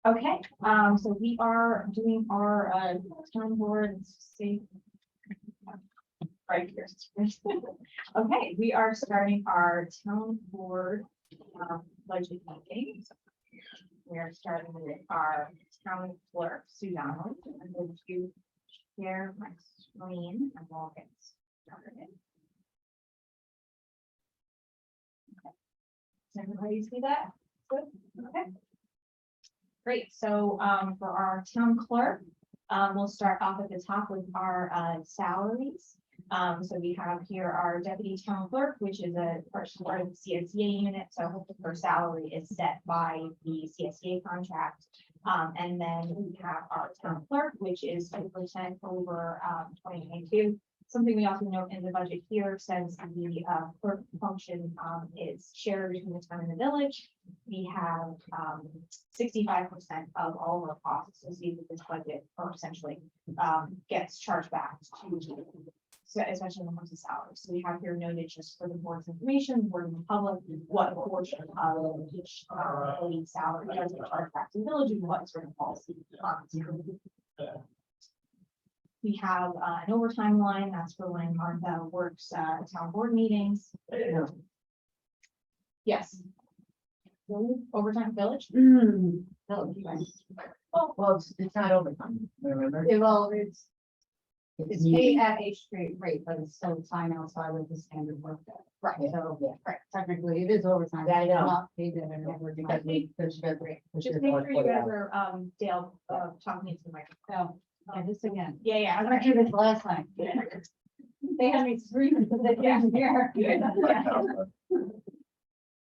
Okay, so we are doing our town board, let's see. Right here. Okay, we are starting our town board budget meeting. We are starting with our town clerk, Sue Donnelly. I'm going to share my screen and we'll get started. Okay. Does everybody see that? Good. Okay. Great. So for our town clerk, we'll start off at the top with our salaries. So we have here our deputy town clerk, which is a person part of the CSEA unit. So her salary is set by the CSEA contract. And then we have our town clerk, which is 2% over 2022. Something we also note in the budget here, since the clerk function is shared between the town and the village, we have 65% of all of our costs associated with this budget, or essentially gets charged back to, so especially when it comes to salaries. So we have here noted, just for the board's information, board of the public, what portion of each employee salary does get charged back to the village, and what sort of policy. We have an overtime line, that's for when Martha works town board meetings. Yes. Overtime village? No, Oh, well, it's not overtime, remember? Well, it's paid at a straight rate, but it's still time outside of the standard work day. right. So, Yeah. right, technically it is overtime. Yeah, I know. Not paid at an overtime. Because we, because Just make sure you guys are Dale talking into the microphone. So, this again. Yeah, I went through this last time. They had me screaming because they can't hear.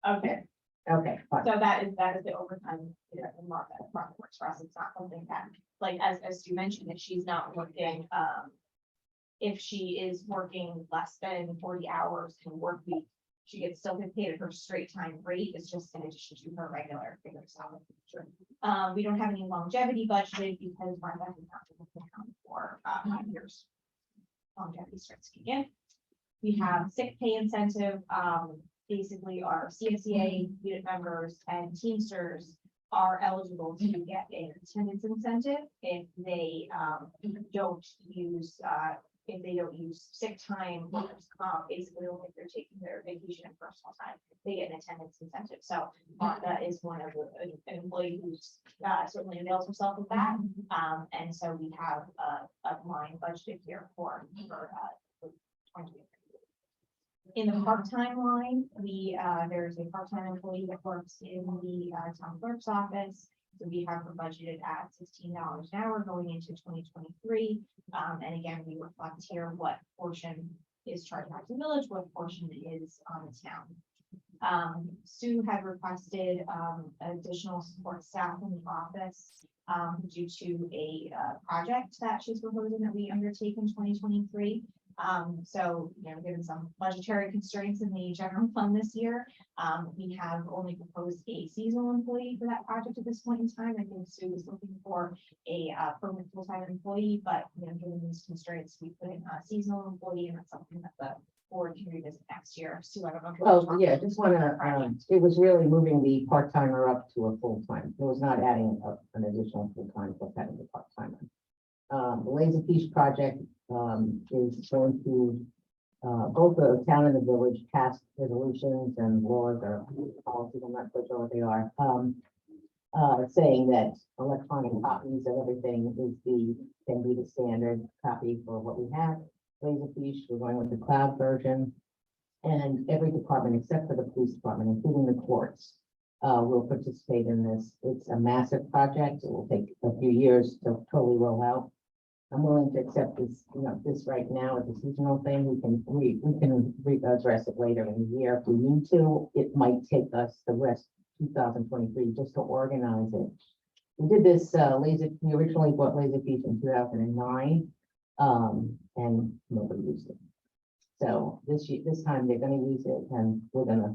Okay, Okay, fine. so that is the overtime, in Martha works for us. It's not something that, like, as you mentioned, if she's not working, if she is working less than 40 hours in a work week, she gets still get paid at her straight time rate. It's just in addition to her regular salary. Sure. We don't have any longevity budgeted because Martha has not been account for 5 years. Longevity starts to kick in. We have sick pay incentive. Basically, our CSEA unit members and Teamsters are eligible to get an attendance incentive if they don't use sick time, basically only if they're taking their vacation and personal time, they get an attendance incentive. So Martha is one of an employee who's certainly avails herself of that. And so we have a line budgeted here for 2023. In the part-time line, there's a part-time employee that works in the town clerk's office. So we have her budgeted at $16 an hour going into 2023. And again, we reflect here what portion is charged back to the village, what portion is on the town. Sue had requested additional support staff in the office due to a project that she's proposing that we undertake in 2023. So, given some budgetary constraints in the general fund this year, we have only proposed a seasonal employee for that project at this point in time. I think Sue is looking for a permanent full-time employee, but given these constraints, we put in a seasonal employee, and that's something that the board can revisit next year. Sue, I don't know. if you want to Oh, talk yeah, about just wanna, it was really moving the part-timer up to a full-time. It was not adding an additional full-time, but having the part-timer. The Laserfish project is going to both the town and the village pass resolutions and laws or policies, I'm not so sure what they are, saying that electronic copies of everything can be the standard copy for what we have. Laserfish, we're going with the cloud version, and every department except for the police department, including the courts, will participate in this. It's a massive project. It will take a few years to totally roll out. I'm willing to accept this, this right now as a seasonal thing. We can address it later in the year if we need to. It might take us the rest of 2023 just to organize it. We did this we originally bought Laserfish in 2009, and nobody used it. So this time they're going to use it, and we're going to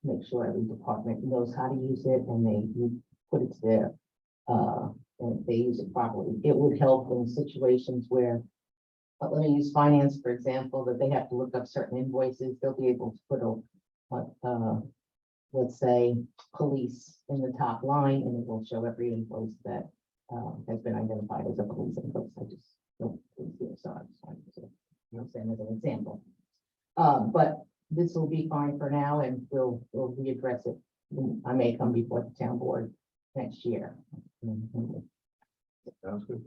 make sure every department knows how to use it, and they put it there. And they use it properly. It would help in situations where, let me use finance, for example, that they have to look up certain invoices. They'll be able to put let's say, police in the top line, and it will show every invoice that has been identified as a police invoice. I just don't, so I'm just trying to, saying as an example. But this will be fine for now, and we'll readdress it. I may come before the town board next year. Sounds good.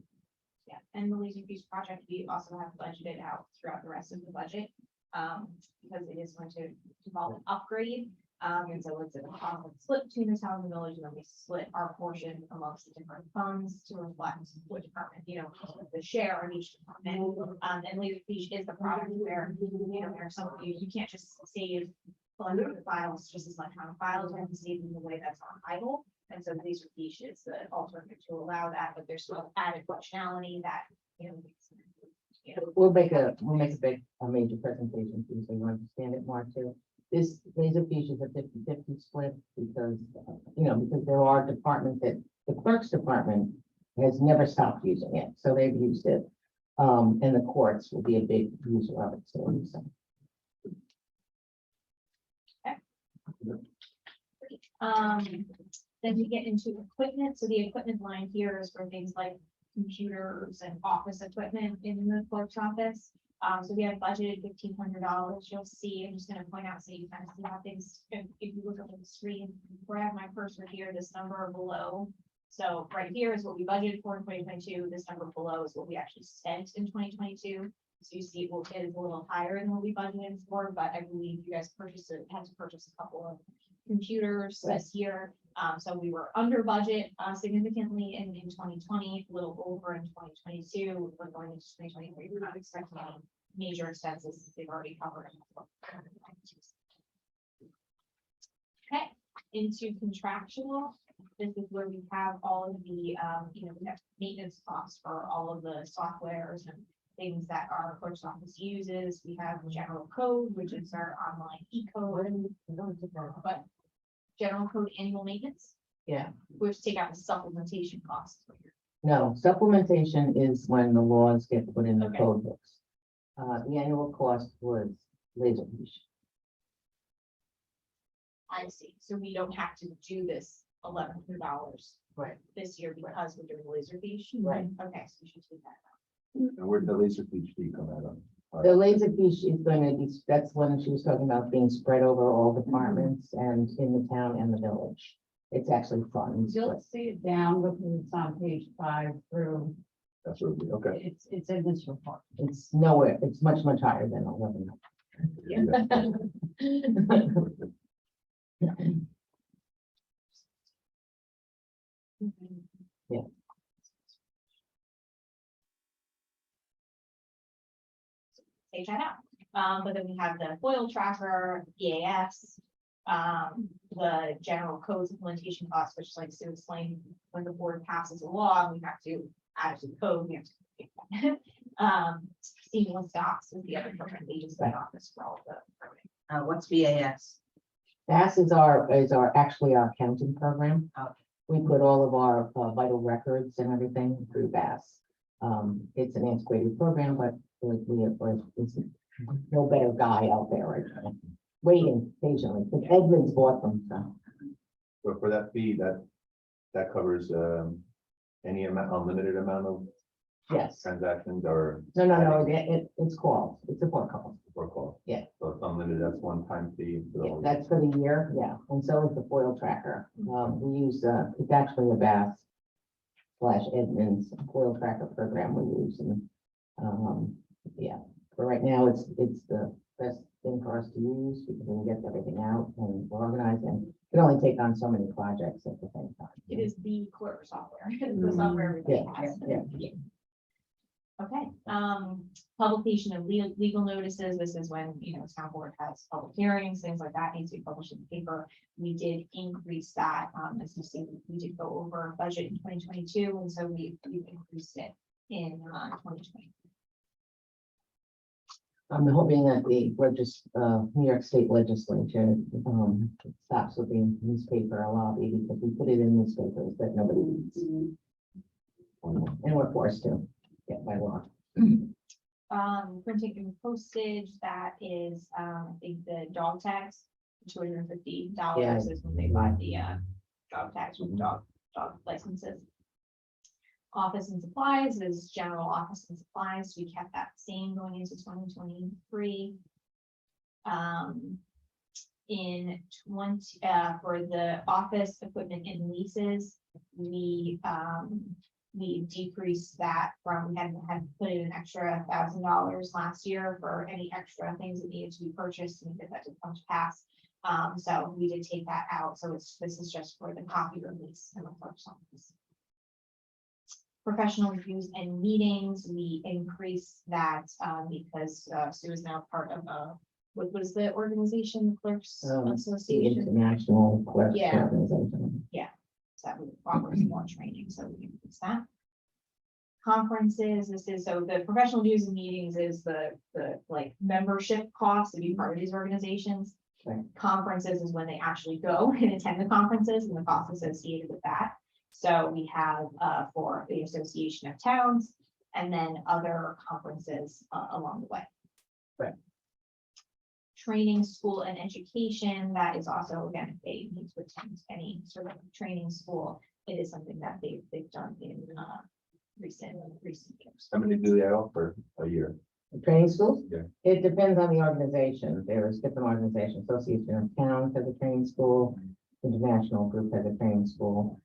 Yeah, and the Laser Beach project, we also have budgeted out throughout the rest of the budget. Because it is going to involve an upgrade. And so it's a conflict split between the town and the village, and then we split our portion amongst the different funds to reflect what department, the share of each department. And Laser Beach is the product where, there are some, you can't just save electronic files, just as electronic files, you have to save them the way that's on idle. And so Laser Beach is the alternative to allow that, but there's still added functionality that, We'll make a major presentation for you, so you understand it more too. This Laser Beach is a 50-50 split because, because there are departments that, the clerk's department has never stopped using it, so they've used it. And the courts will be a big user of it, so. Then we get into equipment. So the equipment line here is for things like computers and office equipment in the clerk's office. So we have budgeted $1,500. You'll see, I'm just gonna point out so you kind of see how things, if you look up on the screen, where I have my cursor here, this number below. So right here is what we budgeted for in 2022. This number below is what we actually spent in 2022. So you see, it is a little higher than what we budgeted for, but I believe you guys had to purchase a couple of computers this year. So we were under budget significantly in 2020, a little over in 2022. We're going into 2023. We're not expecting any major expenses since they've already covered. Okay, into contractual. This is where we have all of the, we have maintenance costs for all of the softwares and things that our clerk's office uses. We have general code, which is our online e-code, but general code annual maintenance, Yeah, which take out the supplementation costs. no, supplementation is when the laws get put in the Okay. code books. The annual cost was Laser Beach. I see. So we don't have to do this $1,100 Right. this year because we're doing Laser Beach. Right. Okay, so we should take that out. And where did the Laser Beach fee come out of? The Laser Beach is going to be, that's when she was talking about being spread over all departments and in the town and the village. It's actually funds. You'll but see it down, because it's on page 5 through, That's what we, okay. it's in this report. It's nowhere, it's much, much higher than 11. Yeah. Take that out. But then we have the foil tracker, EAS, the general codes implementation costs, which like Sue explained, when the board passes a law, we have to add it to the code, we have to. Seamless docs is the other program they just went office for all of the. What's VAS? BAS is actually our accounting program. Okay. We put all of our vital records and everything through BAS. It's an antiquated program, but it's no better guy out there right now. Waiting patiently, because Edmonds bought them, so. But for that fee, that covers any amount, unlimited amount of Yes, transactions or no, it's called, it's a board call. for call? Yeah. So it's unlimited, that's one time fee. Yeah, that's for the year, yeah, and so is the foil tracker. We use, it's actually a BAS / Edmonds foil tracker program we use, and, yeah, for right now, it's the best thing for us to use, because we can get everything out and organize, and it can only take on so many projects at the same time. It is the clerk software, the software everybody has. Yeah. Okay, publication of legal notices. This is when, town board has public hearings, things like that needs to be published in the paper. We did increase that, as you see, we did go over budget in 2022, and so we increased it in 2020. I'm hoping that New York State Legislature, stops with the newspaper lobby, because we put it in newspapers that nobody reads. And we're forced to, by law. Printing and postage, that is, I think the dog tags, $250 is when they buy the dog tags with dog licenses. Office and supplies is general office and supplies. We kept that same going into 2023. In 20, for the office equipment and leases, we decreased that from, we had put in an extra $1,000 last year for any extra things that needed to be purchased, and that didn't come to pass. So we did take that out, so this is just for the copy release and the clerk's office. Professional reviews and meetings, we increased that, because Sue is now part of what was the organization, Clerks The Association? International Clerks Yeah. Organization. So that would offer some more training, so we can use that. Conferences, so the professional dues and meetings is the like membership cost to be part of these organizations. Right. Conferences is when they actually go and attend the conferences and the cost associated with that. So we have for the Association of Towns and then other conferences along the way. Right. Training, school and education, that is also, again, if they need to attend any sort of training school, it is something that they've done in recent years. How many do they offer a year? The training schools? Yeah. It depends on the organization. There's different organizations. Association of Towns has a training school. International Group has a training school.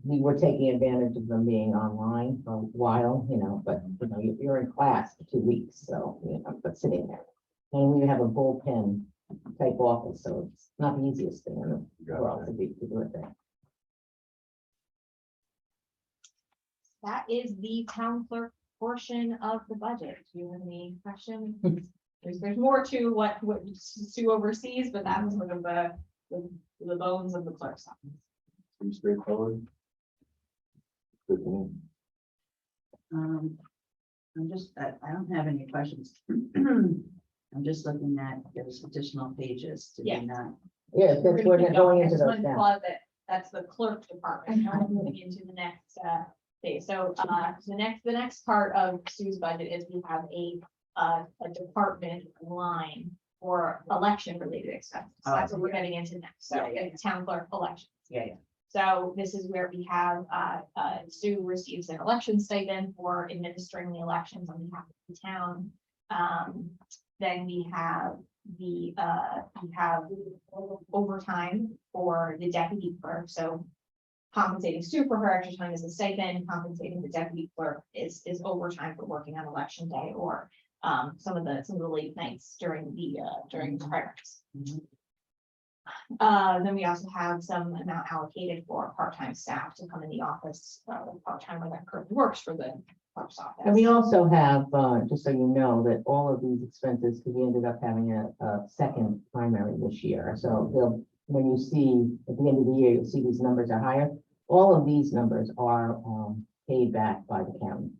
We were taking advantage of them being online for a while, but you're in class for 2 weeks, so, but sitting there. And we have a bullpen type office, so it's not the easiest thing in the world to do it there. That is the town clerk portion of the budget. Do you have any questions? There's more to what Sue oversees, but that was sort of the bones of the clerk's office. Pretty straightforward. Good to me. I don't have any questions. I'm just looking at those additional pages to Yeah. be not. Yes, that's we're going into Just those one now. thought that that's the clerk department. Now we're moving into the next phase. So the next part of Sue's budget is we have a department line for election related expenses. So Oh, that's what we're getting into next. So Yeah, yeah. town clerk elections. Yeah. So this is where we have Sue receives an election stipend for administering the elections on behalf of the town. Then we have overtime for the deputy clerk, so compensating Sue for her extra time is a stipend, compensating the deputy clerk is overtime for working on election day or some of the late nights during the primaries. Then we also have some amount allocated for part-time staff to come in the office, part-time that currently works for the clerk's office. And we also have, just so you know, that all of these expenses, because we ended up having a second primary this year. So when you see at the end of the year, you'll see these numbers are higher. All of these numbers are paid back by the county.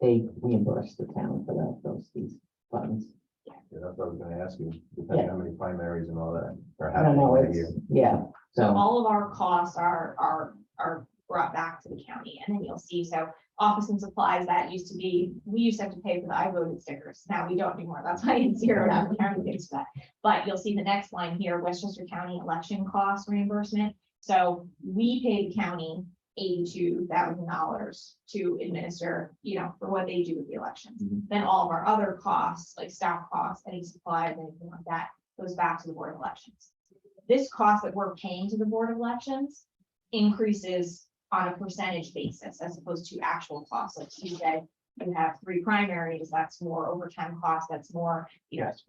They reimburse the town for these funds. Yeah, that's what I was gonna ask you, depending on how many primaries and all that are I don't know, happening that year. yeah, So so, all of our costs are brought back to the county, and then you'll see, so office and supplies, that used to be, we used to have to pay for the I voted stickers, now we don't anymore, that's why it's zeroed out, the county pays for that. But you'll see the next line here, Westchester County election cost reimbursement, so we pay the county $82,000 to administer, for what they do with the elections. Mhm. Then all of our other costs, like staff costs, any supplies, anything like that, goes back to the Board of Elections. This cost that we're paying to the Board of Elections increases on a percentage basis as opposed to actual costs. Like you said, you have 3 primaries, that's more overtime cost, that's more,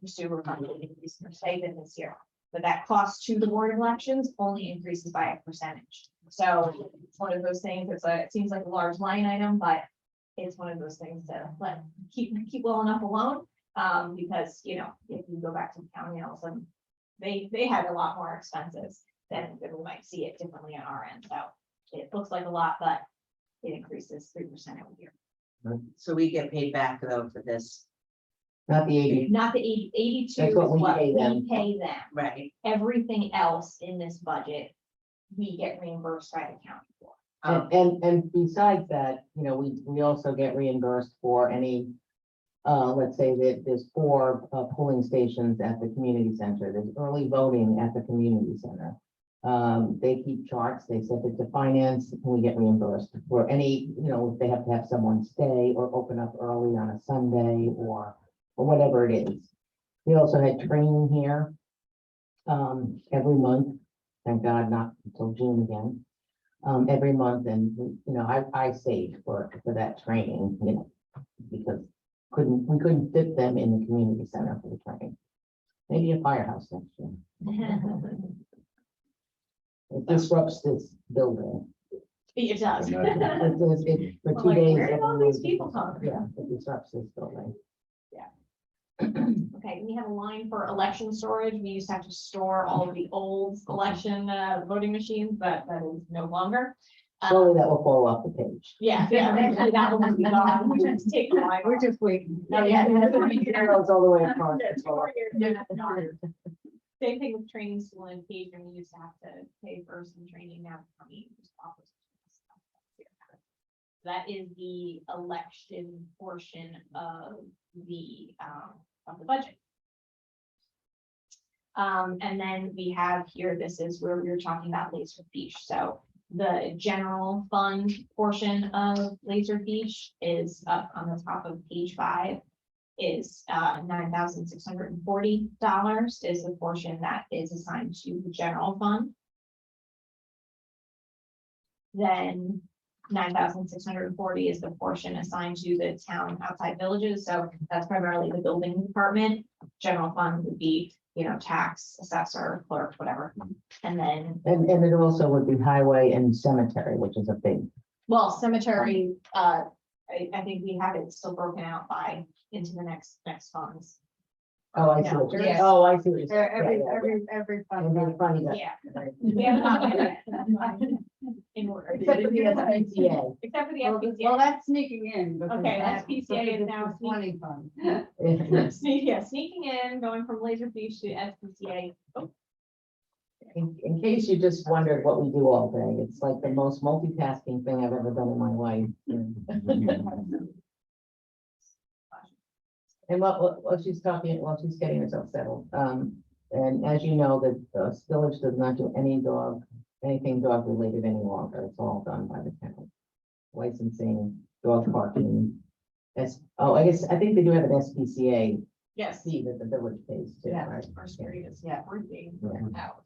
sewer money increase in stipend this year. But that cost to the Board of Elections only increases by a percentage. So it's one of those things, it seems like a large line item, but it's one of those things to keep well enough alone. Because, if you go back to the county, all of a sudden, they had a lot more expenses than we might see it differently on our end. So it looks like a lot, but it increases 3% every year. So we get paid back though for this, not the 80, Not the 82 That's is what we what pay we them. pay them. right? Everything else in this budget, we get reimbursed by the county for. Um, and besides that, we also get reimbursed for any let's say that there's 4 polling stations at the community center, there's early voting at the community center. They keep charts, they send it to finance, and we get reimbursed for any, if they have to have someone stay or open up early on a Sunday or whatever it is. We also had training here, every month, thank God, not until June again. Every month, and, I saved for that training, because we couldn't fit them in the community center for the training. Maybe a firehouse next year. It disrupts this building. It does. For 2 Like, days. where did all these people come from? Yeah, it disrupts this building. Okay, we have a line for election storage. We used to have to store all of the old election voting machines, but that is no longer. Slowly that will fall off the page. Yeah, eventually that will be gone. We just take the line. We're just waiting. Oh, yeah. Arrows all the way across. It's 4 years, yeah, it's not. Same thing with training school and engagement. We used to have to pay for some training now. Just offers stuff. That is the election portion of the budget. And then we have here, this is where we were talking about Laserfish. So the general fund portion of Laserfish is up on the top of page 5. Is $9,640 is the portion that is assigned to the general fund. Then 9,640 is the portion assigned to the town outside villages, so that's primarily the building department. General fund would be, tax, assessor, clerk, whatever. And then, And it also would be highway and cemetery, which is a big, well, cemetery, I think we have it still broken out into the next funds. I see what you're, Yeah. I see what you're saying. There, every And fund. then funny that. Yeah. We have not yet. In order. Except for the SPCA. Except for the Well, SPCA. that's sneaking in. because Okay, that- SPCA is because now it's the 20 fund. Yeah, sneaking in, going from Laserfish to SPCA. Oh, In case you just wondered what we do all day, it's like the most multitasking thing I've ever done in my life. And while she's talking, while she's getting herself settled, and as you know, the village does not do anything dog related any longer. It's all done by the town. Licensing, dog parking. I think they do have an SPCA Yes. fee that the village pays too, Yeah. right? First period is Yeah. working Yeah. out.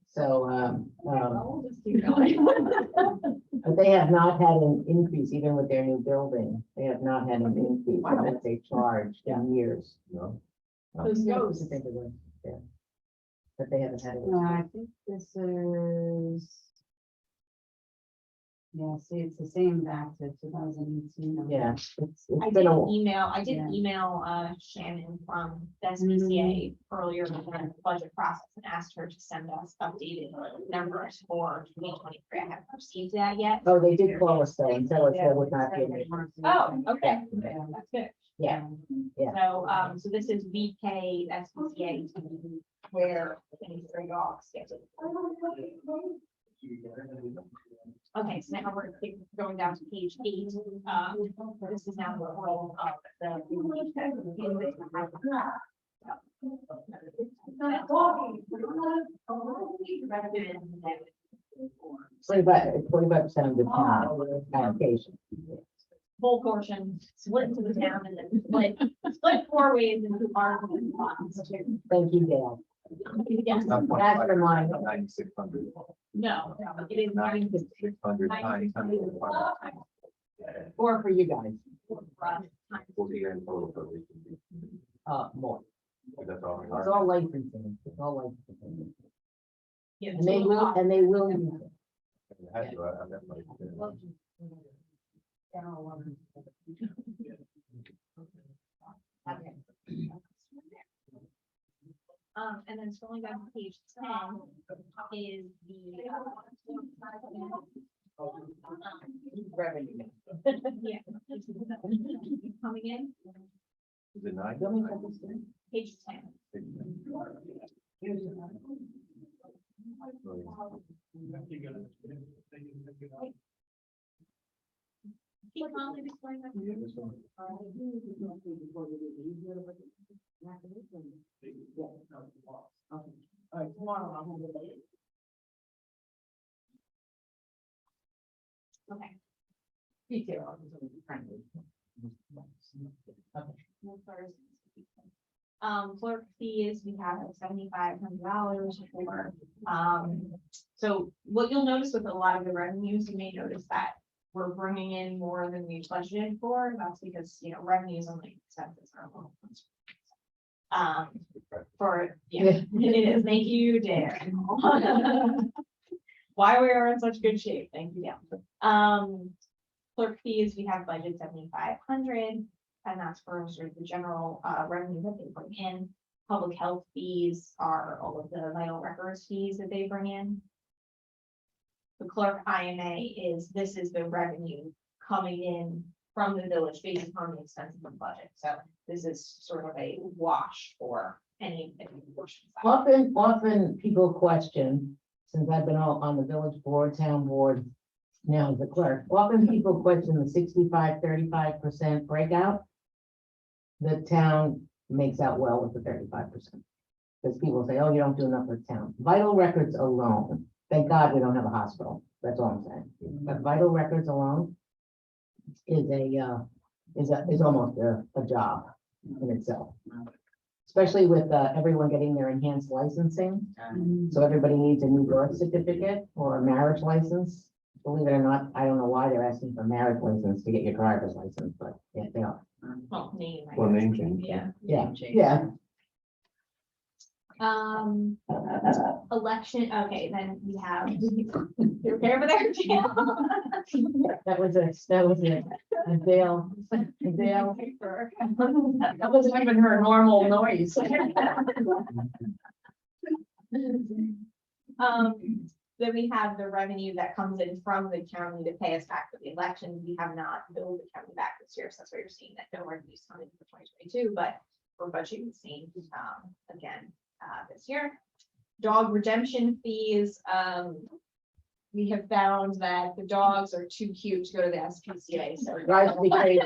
So, I'll just keep going. but they have not had an increase, even with their new building. They have not had an increase in what they charged in years. No, Those ghosts. I think it was, yeah. But they haven't had it. I think this is. Yeah, see, it's the same back to 2018. Yeah, it's I been did a, Yeah. email Shannon from the SPCA earlier in the budget process and asked her to send us updated numbers for 2023. I haven't received that yet. oh, they did call us though, and tell us there would not be. any- Oh, okay, Yeah. that's good. Yeah, So this is VK SPCA, where any stray dogs get it. Okay, so now we're going down to page 8. This is now the role of the. Twenty-five% of the town allocation. Full portion split into the town and then split 4 ways into our funds. Thank you, Dale. Yes, That's remind. 9,600. no, it is 9,600 times 100. Or for you guys, 40 in total, so we can be- more. that's all. It's all licensing, it's all licensing. Yeah, And they will use it. I had to, I got like, And then scrolling down to page 10 is the. Revenue. Yeah. Coming in, Is it 9? page 10. Okay. Detail. Clerk fees, we have $7,500 for, so what you'll notice with a lot of the revenues, you may notice that we're bringing in more than we budgeted for, that's because, revenues only expenses are a little. Yeah, it is, thank you, Dan. Why we are in such good shape, thank you, Dan. Clerk fees, we have budget 7,500, and that's for sort of the general revenue that they bring in. Public health fees are all of the vital records fees that they bring in. The clerk IMA this is the revenue coming in from the village based upon the expenses of the budget. So this is sort of a wash for any portions. Often people question, since I've been on the village board, town board, now as the clerk, often people question the 65-35% breakout. The town makes out well with the 35%. Because people say, oh, you don't do enough for the town. Vital records alone, thank God we don't have a hospital, that's all I'm saying. But vital records alone is almost a job in itself. Especially with everyone getting their enhanced licensing. So everybody needs a new birth certificate or a marriage license. Believe it or not, I don't know why they're asking for marriage license to get your driver's license, but yeah, they are. Well, name. I Well, guess. name change. Yeah. Yeah, yeah. Election, okay, then we have, you're okay over there? That was a Dale. That wasn't even her normal noise. Then we have the revenue that comes in from the county to pay us back for the election. We have not billed the county back this year, so that's why you're seeing that no revenues coming for 2022, but we're budgeting the same, again, this year. Dog redemption fees, we have found that the dogs are too cute to go to the SPCA, so. Drives me crazy.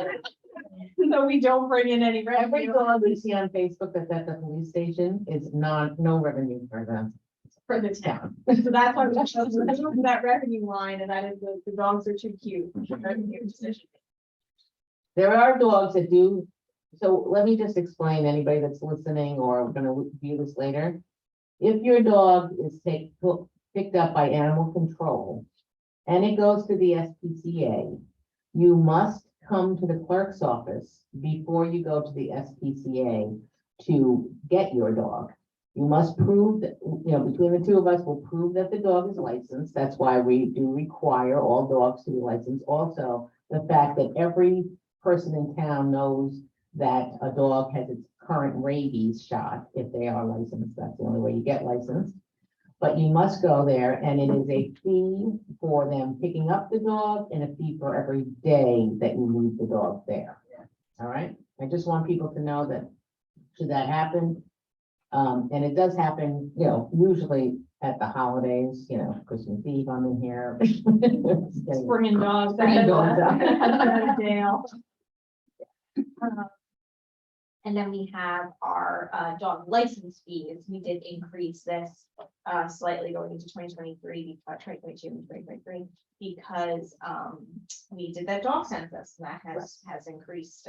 So we don't bring in any Every revenue dog we see on Facebook that's at the police station is no revenue for them. for the town. So that's why we chose that revenue line, and that is the dogs are too cute. Revenue decision. There are dogs that do, so let me just explain, anybody that's listening or gonna view this later. If your dog is picked up by animal control and it goes to the SPCA, you must come to the clerk's office before you go to the SPCA to get your dog. You must prove that, between the two of us, will prove that the dog is licensed. That's why we do require all dogs to be licensed. Also, the fact that every person in town knows that a dog has its current rabies shot if they are licensed. That's the only way you get licensed. But you must go there, and it is a fee for them picking up the dog and a fee for every day that you leave the dog there. All right, I just want people to know that should that happen, and it does happen, usually at the holidays, Christmas Eve, I'm in here. Bringing dogs. Bringing dogs out. Dale. And then we have our dog license fees. We did increase this slightly going into 2023, 2022 and 2023, because we did that dog census, and that has increased.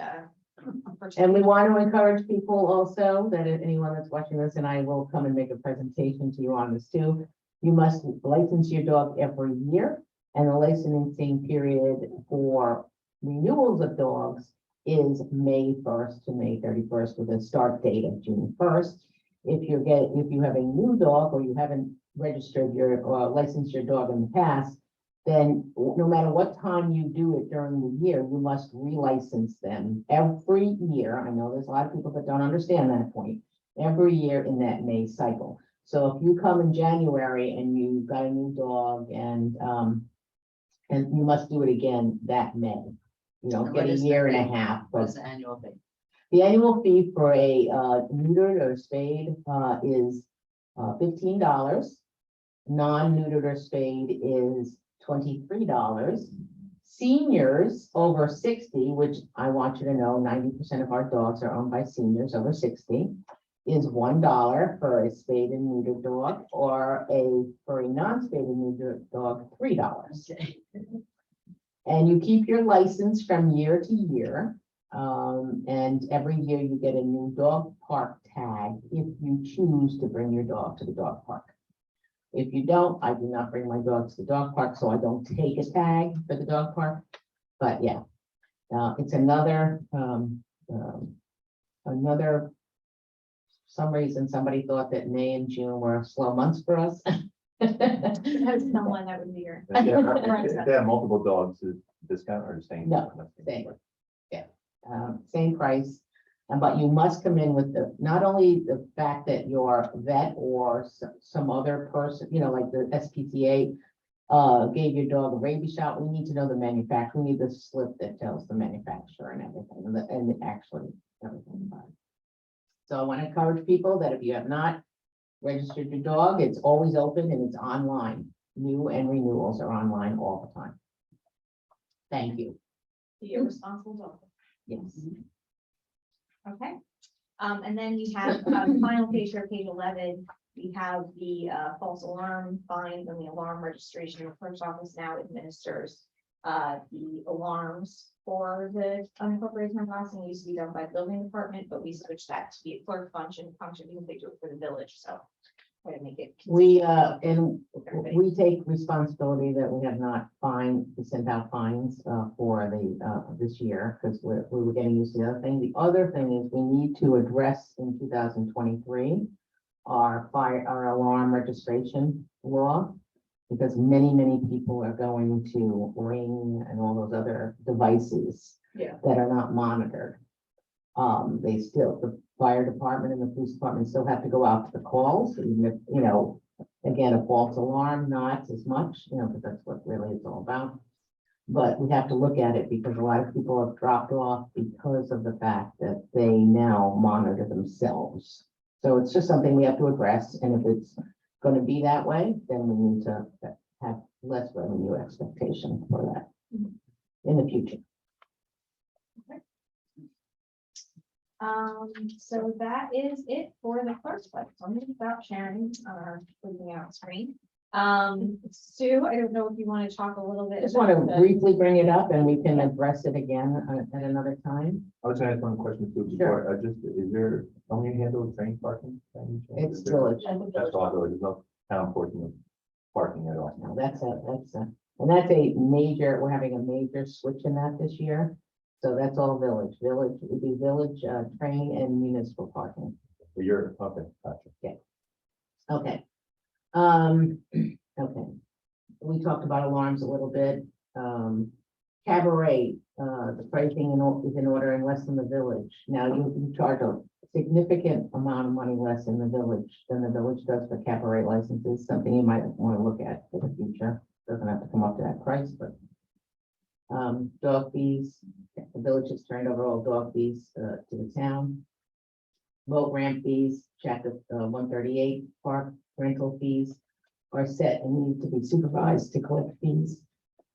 And we want to encourage people also that if anyone that's watching this, and I will come and make a presentation to you on this too, you must license your dog every year, and the licensing period for renewals of dogs is May 1st to May 31st with a start date of June 1st. If you have a new dog or you haven't registered or licensed your dog in the past, then no matter what time you do it during the year, you must relicense them every year. I know there's a lot of people that don't understand that point. Every year in that May cycle. So if you come in January and you've got a new dog and you must do it again that May. You don't get a year and a half, but What's the annual fee? the annual fee for a neutered or spayed is $15. Non-neutered or spayed is $23. Seniors over 60, which I want you to know, 90% of our dogs are owned by seniors over 60, is $1 for a spayed and neutered dog, or for a non-spayed and neutered dog, $3. Okay. And you keep your license from year to year. And every year you get a new dog park tag if you choose to bring your dog to the dog park. If you don't, I do not bring my dog to the dog park, so I don't take a tag for the dog park. But yeah, it's another, some reason somebody thought that May and June were slow months for us. There's someone that would be here. If they have multiple dogs, is discount or the same? No, same. Same price, but you must come in with not only the fact that your vet or some other person, like the SPCA, gave your dog a rabies shot. We need to know the manufacturer. We need the slip that tells the manufacturer and everything, and actually everything about it. So I want to encourage people that if you have not registered your dog, it's always open and it's online. New and renewals are online all the time. Thank you. The irresponsible dog. Yes. Okay, and then we have, final page here, page 11, we have the, false alarm fines and the alarm registration. The clerk's office now administers, the alarms for the unincorporated town crossing. It used to be done by the building department, but we switched that to be a clerk function because they do it for the village, so. Try to make it. We take responsibility that we have not sent out fines, for this year, because we were getting used to the other thing. The other thing is we need to address in 2023, our alarm registration law, because many people are going to Ring and all those other devices that are not monitored. The fire department and the police department still have to go out to the calls, even if, again, a false alarm, not as much, because that's what really it's all about. But we have to look at it because a lot of people have dropped off because of the fact that they now monitor themselves. So it's just something we have to address, and if it's going to be that way, then we need to have less revenue expectation for that in the future. So that is it for the clerk's budget. So I'm gonna stop sharing our flipping out screen. Sue, I don't know if you want to talk a little bit. Just want to about the- briefly bring it up and we can address it again at another time. I was gonna ask one question too, before, is there, don't you handle train parking? It's Is there- village. That's all, there's no town portion of parking at all. No, that's a major, we're having a major switch in that this year. So that's all village, we do village, train and municipal parking. But you're, okay, gotcha. Okay. Okay. We talked about alarms a little bit. Cabaret, the pricing is in order and less than the village. Now you charge a significant amount of money less in the village than the village does for cabaret licenses, something you might want to look at for the future. Doesn't have to come up to that price, but dog fees, the village has turned over all dog fees to the town. Boat ramp fees, chapter 138, park rental fees are set and need to be supervised to collect fees.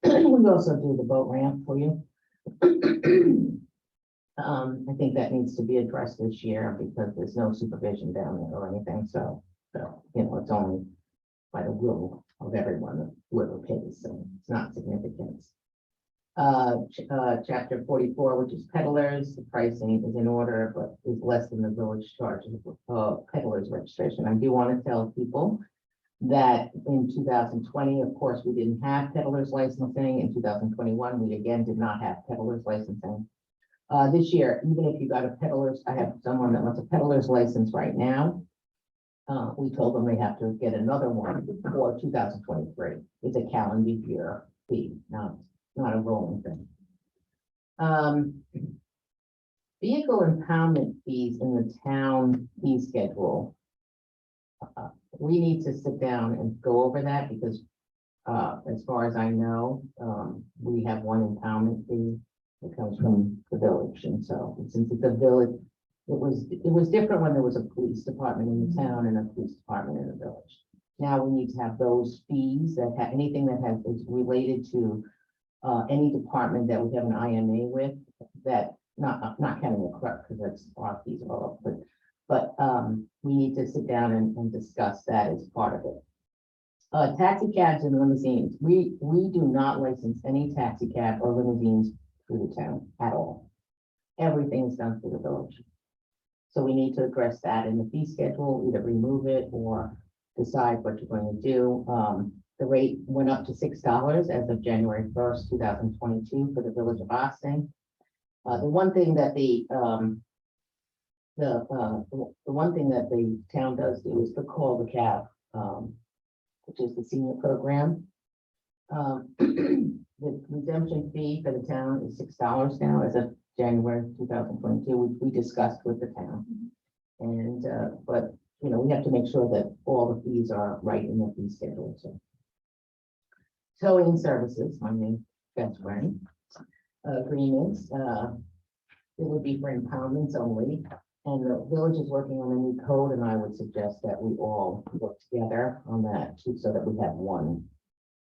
We also do the boat ramp for you. I think that needs to be addressed this year because there's no supervision down there or anything, so it's only by the will of everyone, whoever pays, so it's not significant. Chapter 44, which is peddlers, the pricing is in order, but is less than the village charges peddlers registration. I do want to tell people that in 2020, of course, we didn't have peddlers licensing. In 2021, we again did not have peddlers licensing. This year, even if you got a peddlers, I have someone that wants a peddler's license right now. We told them they have to get another one for 2023. It's a calendar year fee, not a rolling thing. Vehicle impoundment fees in the town fee schedule. We need to sit down and go over that because as far as I know, we have one impoundment fee that comes from the village. And so since it's a village, it was different when there was a police department in the town and a police department in the village. Now we need to have those fees that have anything that is related to any department that we have an IMA with, that, not counting the clerk, because that's, our fees are all up, but, we need to sit down and discuss that as part of it. Taxi cabs and limousines, we do not license any taxi cab or limousines through the town at all. Everything is done through the village. So we need to address that in the fee schedule, either remove it or decide what you're going to do. The rate went up to $6 as of January 1st, 2022 for the village of Austin. The one thing that the one thing that the town does do is to call the cab, which is the senior program. The redemption fee for the town is $6 now as of January 2022, which we discussed with the town. And, but, you know, we have to make sure that all the fees are right in the fee schedule, so. Towing services, my main best friend, agreements, it would be for impoundments only. And the village is working on a new code, and I would suggest that we all work together on that too, so that we have one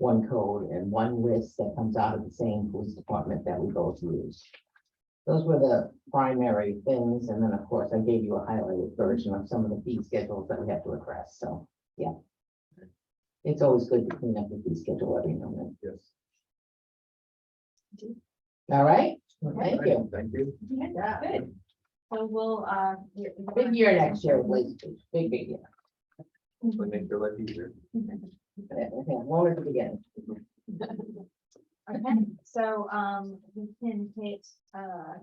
code and one list that comes out of the same police department that we both use. Those were the primary things, and then, of course, I gave you a highlighted version of some of the fee schedules that we have to address, so, yeah. It's always good to clean up the fee schedule every now and then. Yes. All right, well, thank you. Thank you. Yeah, good. So we'll, Big year next year, please, big year. Would make your life easier. One at the beginning. okay, so, we can hit, I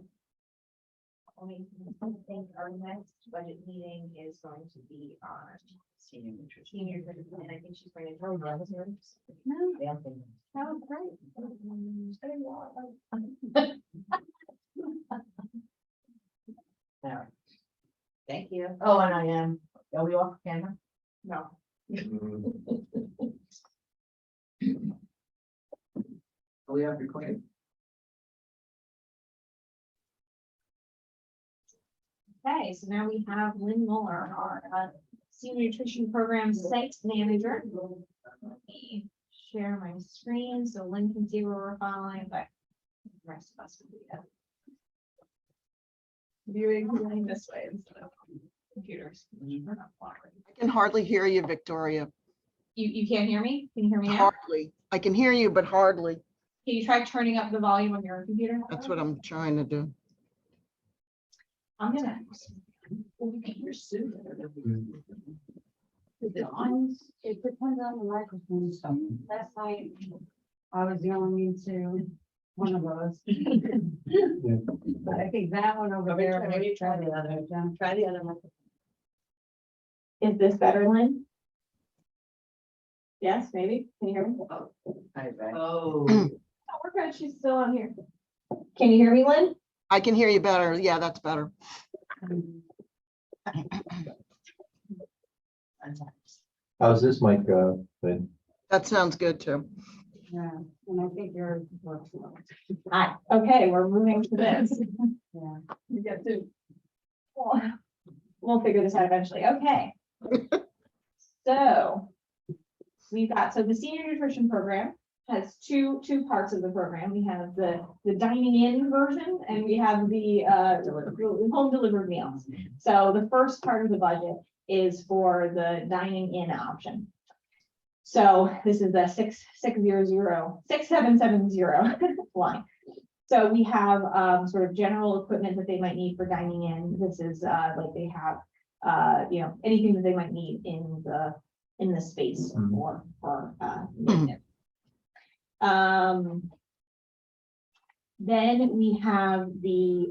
think our next budget meeting is going to be on Senior nutrition. senior, and I think she's bringing her. No. Oh, great. Thank you. Oh, and I am, are we off camera? No. We have recording. Okay, so now we have Lynn Muller, our senior nutrition program site manager. Let me share my screen so Lynn can see where we're following, but the rest of us will do that. Viewing this way instead of computers. We're not following. I can hardly hear you, Victoria. You can't hear me? Can you hear me now? Hardly. I can hear you, but hardly. Can you try turning up the volume on your computer? That's what I'm trying to do. I'm gonna. It depends on the microphone stuff. Last night, I was yelling into one of those. But I think that one over there. Maybe try the other. Try the other one. Is this better, Lynn? Yes, maybe. Can you hear me? Oh. Oh, we're good. She's still on here. Can you hear me, Lynn? I can hear you better. Yeah, that's better. How's this mic, Lynn? That sounds good too. Yeah, and I think yours works well. Hi. Okay, we're moving to this. Yeah. We get to. We'll figure this out eventually. Okay. So we've got, so the senior nutrition program has two parts of the program. We have the dining in version and we have the home delivered meals. So the first part of the budget is for the dining in option. So this is the 6770 line. So we have sort of general equipment that they might need for dining in. This is like they have you know, anything that they might need in the space for maintenance. Then we have the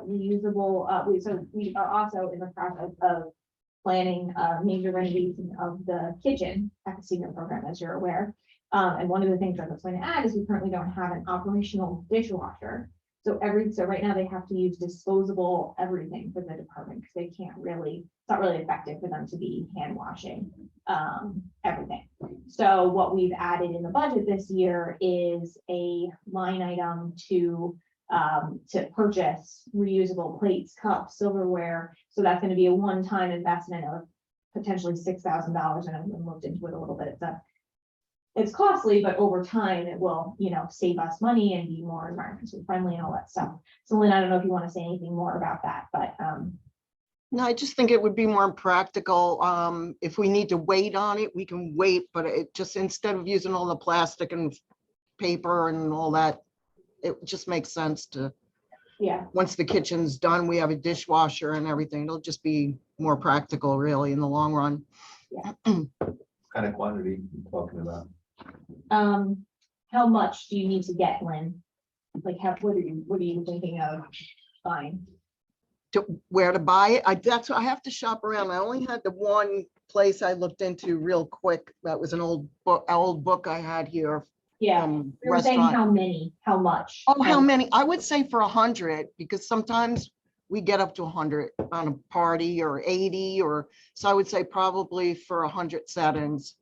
reusable, so we are also in the process of planning major renovation of the kitchen at the senior program, as you're aware. And one of the things I was going to add is we currently don't have an operational dishwasher. So right now they have to use disposable everything for the department because they can't really, it's not really effective for them to be hand washing everything. So what we've added in the budget this year is a line item to purchase reusable plates, cups, silverware. So that's going to be a one-time investment of potentially $6,000, and I've looked into it a little bit. It's it's costly, but over time it will, save us money and be more environmentally friendly and all that stuff. So Lynn, I don't know if you want to say anything more about that, but, No, I just think it would be more practical. If we need to wait on it, we can wait, but it just, instead of using all the plastic and paper and all that, it just makes sense to, yeah, once the kitchen's done, we have a dishwasher and everything. It'll just be more practical really in the long run. Kind of quantity you talking about? how much do you need to get, Lynn? Like, what are you thinking of buying? To where to buy it. That's why I have to shop around. I only had the one place I looked into real quick. That was an old book I had here. Yeah, from we were saying restaurant. how many, how much? Oh, how many? I would say for 100, because sometimes we get up to 100 on a party, or 80, or, so I would say probably for 100 settings.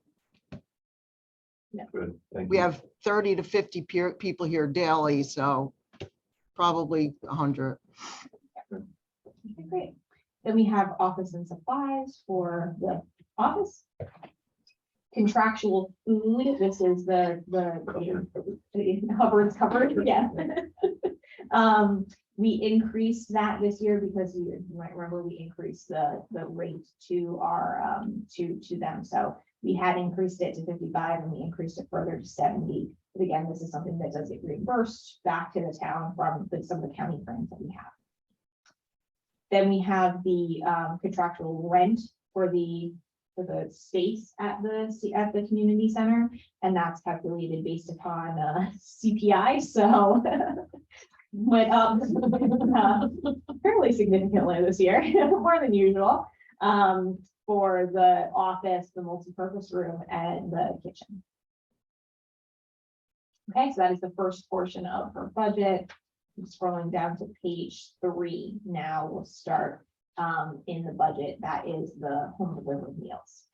Good, thank We you. have 30 to 50 people here daily, so probably 100. Okay, great. Then we have office and supplies for the office. Contractual food, this is the Hubbard's covered, yeah. We increased that this year because you might remember we increased the rate to our, to them. So we had increased it to 55 and we increased it further to 70. But again, this is something that does get reimbursed back to the town from some of the county grants that we have. Then we have the contractual rent for the space at the community center, and that's calculated based upon CPI. So went up fairly significantly this year, more than usual, for the office, the multi-purpose room, and the kitchen. Okay, so that is the first portion of her budget. Scrolling down to page 3 now, we'll start in the budget. That is the home delivered meals.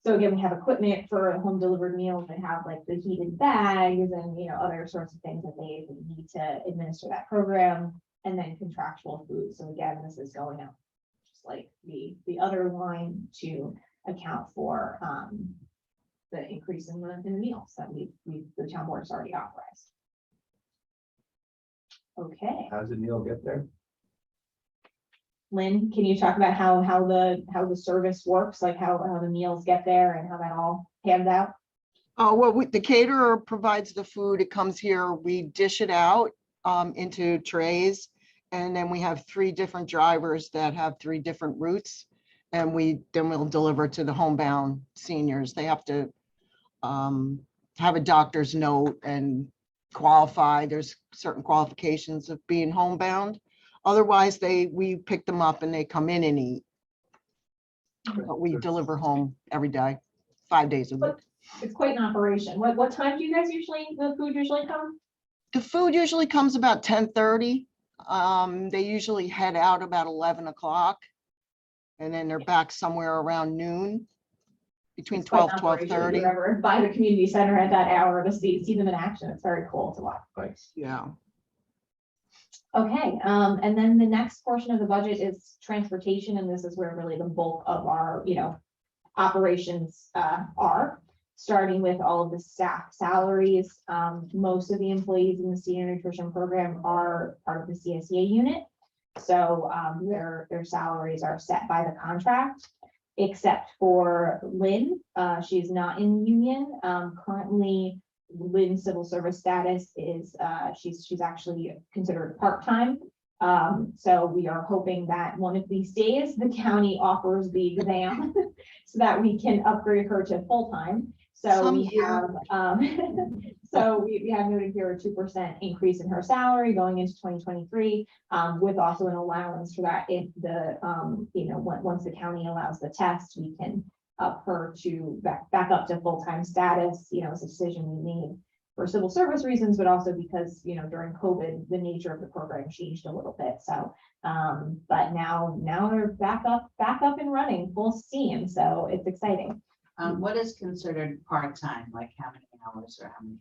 So again, we have equipment for home delivered meals. They have like the heated bags and other sorts of things that they need to administer that program, and then contractual food. So again, this is going up just like the other line to account for the increase in the meals that the town board has already authorized. Okay, How does the meal get there? Lynn, can you talk about how the service works, like how the meals get there and how that all pans out? Oh, well, the caterer provides the food. It comes here, we dish it out into trays. And then we have 3 different drivers that have 3 different routes. And then we'll deliver to the homebound seniors. They have to have a doctor's note and qualify. There's certain qualifications of being homebound. Otherwise, we pick them up and they come in and eat. But we deliver home every day, 5 days a week. It's quite an operation. What time do you guys the food usually come? The food usually comes about 10:30. They usually head out about 11 o'clock. And then they're back somewhere around noon, between It's quite an 12, operation. If 12:30. you're ever by the community center at that hour to see them in action, it's very cool to watch. Nice. Yeah. Okay, and then the next portion of the budget is transportation, and this is where really the bulk of our, operations are. Starting with all of the staff salaries, most of the employees in the senior nutrition program are part of the CSEA unit. So their salaries are set by the contract, except for Lynn. She's not in the union. Currently, Lynn's civil service status is she's actually considered part-time. So we are hoping that one of these days the county offers the exam so that we can upgrade her to full-time. So we have we have noted here a 2% increase in her salary going into 2023, with also an allowance for that if once the county allows the test, we can up her to back up to full-time status. It's a decision we made for civil service reasons, but also because during COVID the nature of the program changed a little bit. So but now they're back up and running full steam. So it's exciting. What is considered part-time, like how many hours or how many?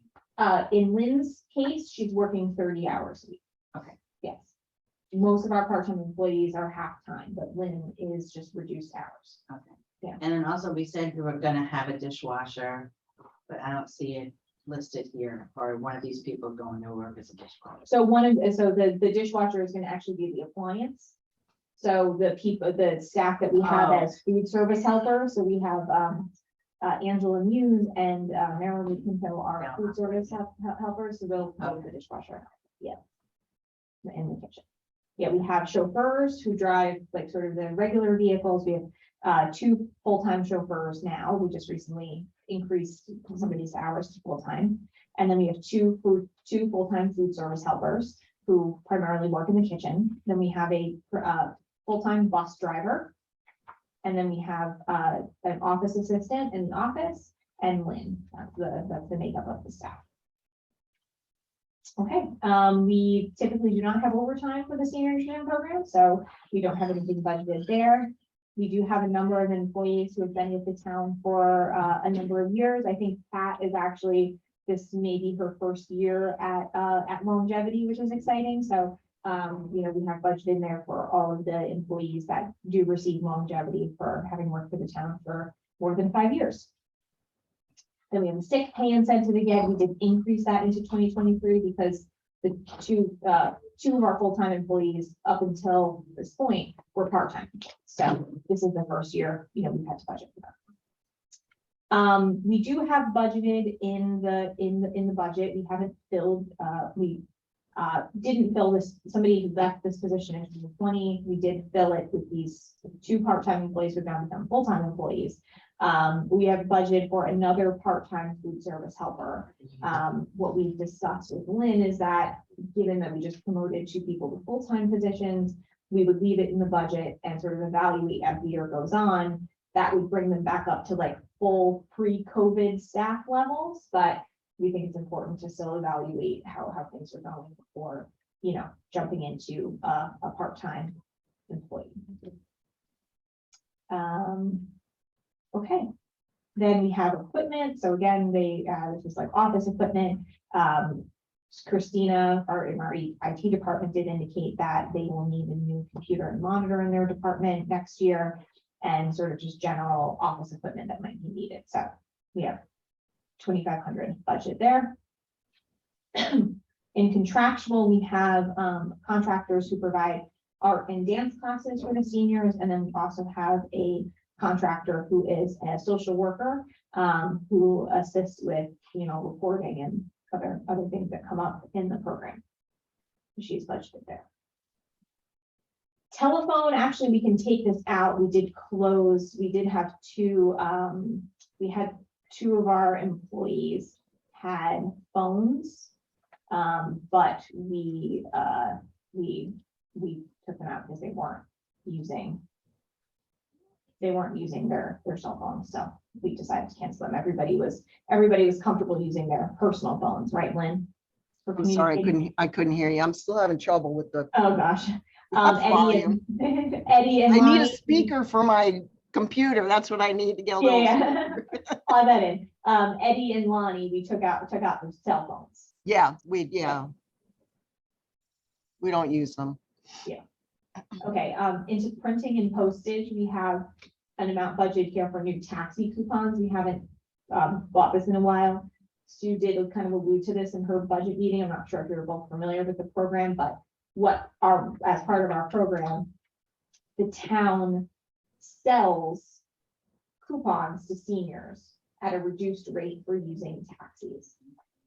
In Lynn's case, she's working 30 hours a week. Okay. Yes. Most of our part-time employees are half-time, but Lynn is just reduced hours. Okay. Yeah. And then also we said we were gonna have a dishwasher but I don't see it listed here, or one of these people going to work as a dishwasher. So the dishwasher is gonna actually be the appliance. So the people, the staff that we have Oh. as food service helpers, so we have, Angela Muse and, Marilyn Pinto are Yeah. food service helpers, so they'll go to the dishwasher, yeah. In the kitchen. Yeah, we have chauffeurs who drive like sort of the regular vehicles. We have, 2 full-time chauffeurs now. We just recently increased somebody's hours to full-time. And then we have two full-time food service helpers who primarily work in the kitchen. Then we have a full-time bus driver. And then we have an office assistant in the office and Lynn. That's the makeup of the staff. Okay, we typically do not have overtime for the senior engineering program, so we don't have anything budgeted there. We do have a number of employees who have been with the town for a number of years. I think Pat is actually, this may be her first year at longevity, which is exciting. So, we have budgeted in there for all of the employees that do receive longevity for having worked for the town for more than 5 years. Then we have the sick pay incentive again. We did increase that into 2023 because the two of our full-time employees up until this point were part-time. So this is the first year, we've had to budget for that. We do have budgeted in the budget. We haven't filled, we didn't fill this, somebody left this position in 2020. We did fill it with these 2 part-time employees who now become full-time employees. We have budgeted for another part-time food service helper. What we've discussed with Lynn is that, given that we just promoted 2 people to full-time positions, we would leave it in the budget and sort of evaluate as the year goes on. That would bring them back up to like full pre-COVID staff levels, but we think it's important to still evaluate how things are going before, jumping into a part-time employee. Okay, then we have equipment. So again, this is like office equipment. Christina, in our IT department, did indicate that they will need a new computer and monitor in their department next year, and sort of just general office equipment that might be needed. So we have 2,500 budget there. In contractual, we have contractors who provide art and dance classes for the seniors, and then we also have a contractor who is a social worker who assists with, reporting and other things that come up in the program. She's budgeted there. Telephone, actually, we can take this out. We did have 2, we had 2 of our employees had phones, but we took them out because they weren't using their cell phones, so we decided to cancel them. Everybody was comfortable using their personal phones, right, Lynn? For I'm sorry, communicating. I couldn't hear you. I'm still having trouble with the, Oh, gosh. Eddie volume. and Eddie and I need a Lonnie- speaker for my computer. That's what I need to get a little. Yeah, plug that in. Eddie and Lonnie, we took out their cell phones. Yeah, we don't use them. Okay, into printing and postage, we have an amount budget here for new taxi coupons. We haven't bought this in a while. Sue did kind of allude to this in her budget meeting. I'm not sure if you're both familiar with the program, but as part of our program, the town sells coupons to seniors at a reduced rate for using taxis.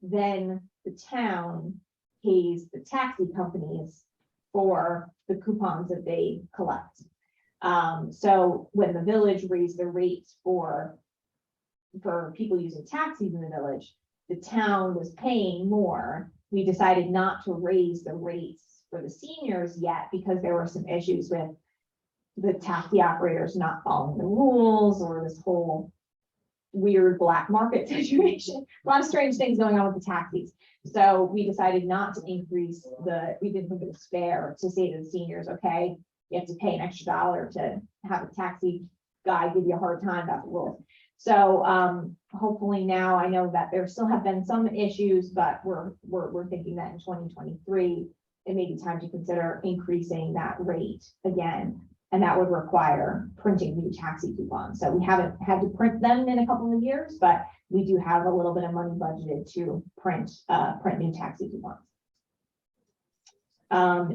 Then the town pays the taxi companies for the coupons that they collect. So when the village raised the rates for people using taxis in the village, the town was paying more. We decided not to raise the rates for the seniors yet because there were some issues with the taxi operators not following the rules, or this whole weird black market situation. A lot of strange things going on with the taxis. So we decided not to increase we didn't think it was fair to say to the seniors, okay, you have to pay an extra $1 to have a taxi guy give you a hard time about the rules. So hopefully now, I know that there still have been some issues, but we're thinking that in 2023, it may be time to consider increasing that rate again. And that would require printing new taxi coupons. So we haven't had to print them in a couple of years, but we do have a little bit of money budgeted to print new taxi coupons.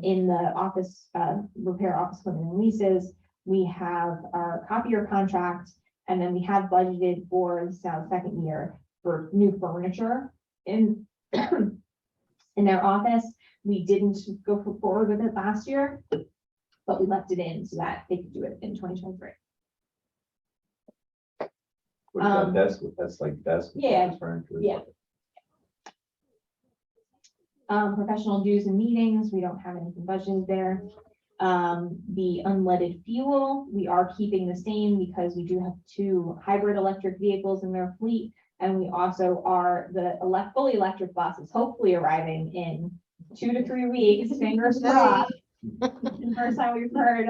In the office, repair office equipment and leases, we have our copier contract, and then we have budgeted for the second year for new furniture in in their office. We didn't go forward with it last year, but we left it in so that they could do it in 2023. What is Um, that desk? That's like desk. yeah, furniture. yeah. Professional dues and meetings, we don't have anything budgeted there. The unleaded fuel, we are keeping the same because we do have 2 hybrid electric vehicles in their fleet. And we also are the fully electric buses, hopefully arriving in 2 to 3 weeks, fingers crossed. First time we've heard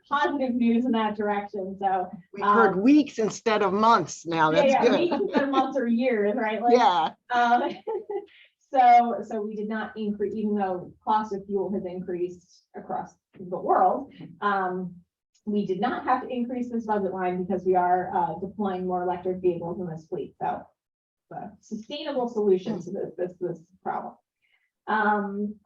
positive news in that direction, so. We've heard Um, weeks instead of months now. That's Yeah, weeks good. instead of months or years, right? Like, Yeah, so we did not increase, even though cost of fuel has increased across the world. We did not have to increase this budget line because we are deploying more electric vehicles in this fleet, so. Sustainable solution to this problem.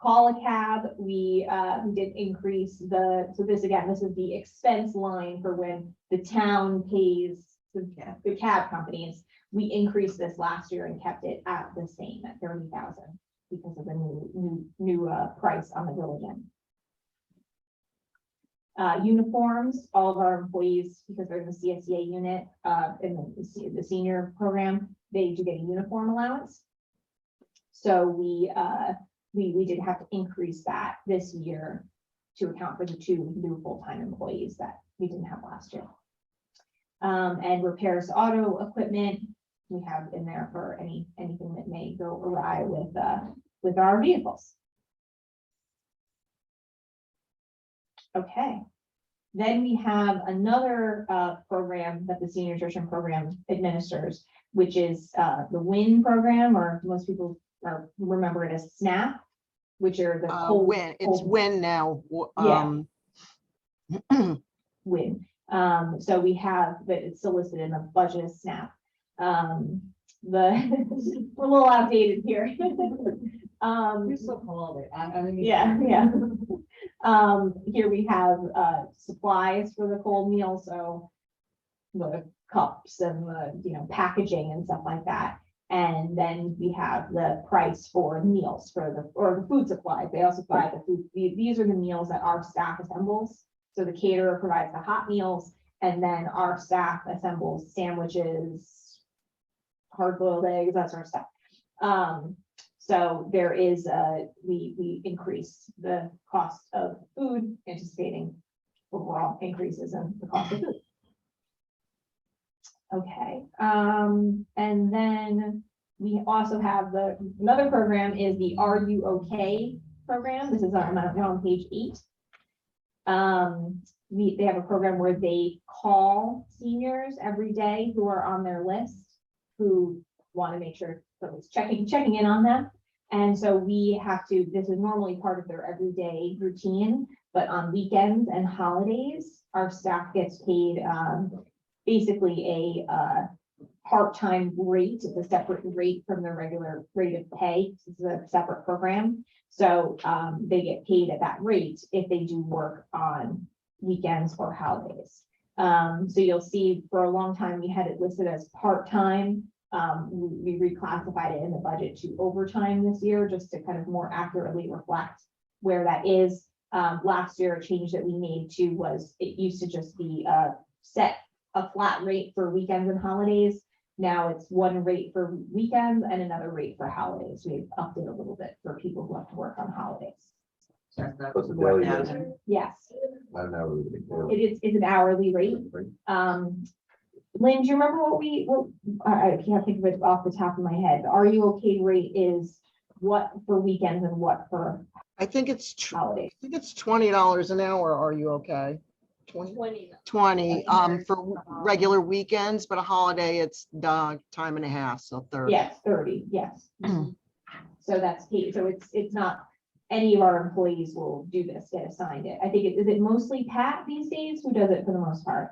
Call a cab, we did increase so this is the expense line for when the town pays the cab companies. We increased this last year and kept it at the same at 30,000 because of the new price on the village end. Uniforms, all of our employees, because they're in the CSEA unit, in the senior program, they do get a uniform allowance. So we did have to increase that this year to account for the 2 new full-time employees that we didn't have last year. And repairs to auto equipment, we have in there for anything that may go awry with our vehicles. Okay, then we have another program that the senior nutrition program administers, which is the WIN program, or most people remember it as SNAP, which are the cold. when, it's cold- when now. Yeah. WIN. So we have, but it's still listed in the budget as SNAP. We're a little outdated here. You still called it. I mean. Yeah. Here we have supplies for the cold meal, so the cups and the packaging and stuff like that. And then we have the price for meals for the food supplies. They also buy the food. These are the meals that our staff assembles. So the caterer provides the hot meals, and then our staff assembles sandwiches, hard-boiled eggs, that sort of stuff. So there is we increase the cost of food, anticipating overall increases in the cost of food. Okay, and then we also have another program is the Are You Okay program. This is on page 8. They have a program where they call seniors every day who are on their list, who want to make sure someone's checking in on them. And so we have to, this is normally part of their everyday routine, but on weekends and holidays, our staff gets paid basically a part-time rate. It's a separate rate from their regular rate of pay. This is a separate program. So they get paid at that rate if they do work on weekends or holidays. So you'll see for a long time, we had it listed as part-time. We reclassified it in the budget to overtime this year, just to kind of more accurately reflect where that is. Last year, a change that we made to was it used to just be set a flat rate for weekends and holidays. Now it's one rate for weekends and another rate for holidays. We've upped it a little bit for people who have to work on holidays. That's the What's the daily rate? 4,000. Yes, I don't know. it's an hourly rate. Lynn, do you remember I can't think of it off the top of my head. Are You Okay rate is what for weekends and what for I think it's holidays? $20 an hour. Are you okay? 20 for regular weekends, but a holiday, it's time and a half, so 30. Yes, 30, yes. So that's paid, so it's not, any of our employees will do this, get assigned it. I think is it mostly Pat these days? Who does it for the most part?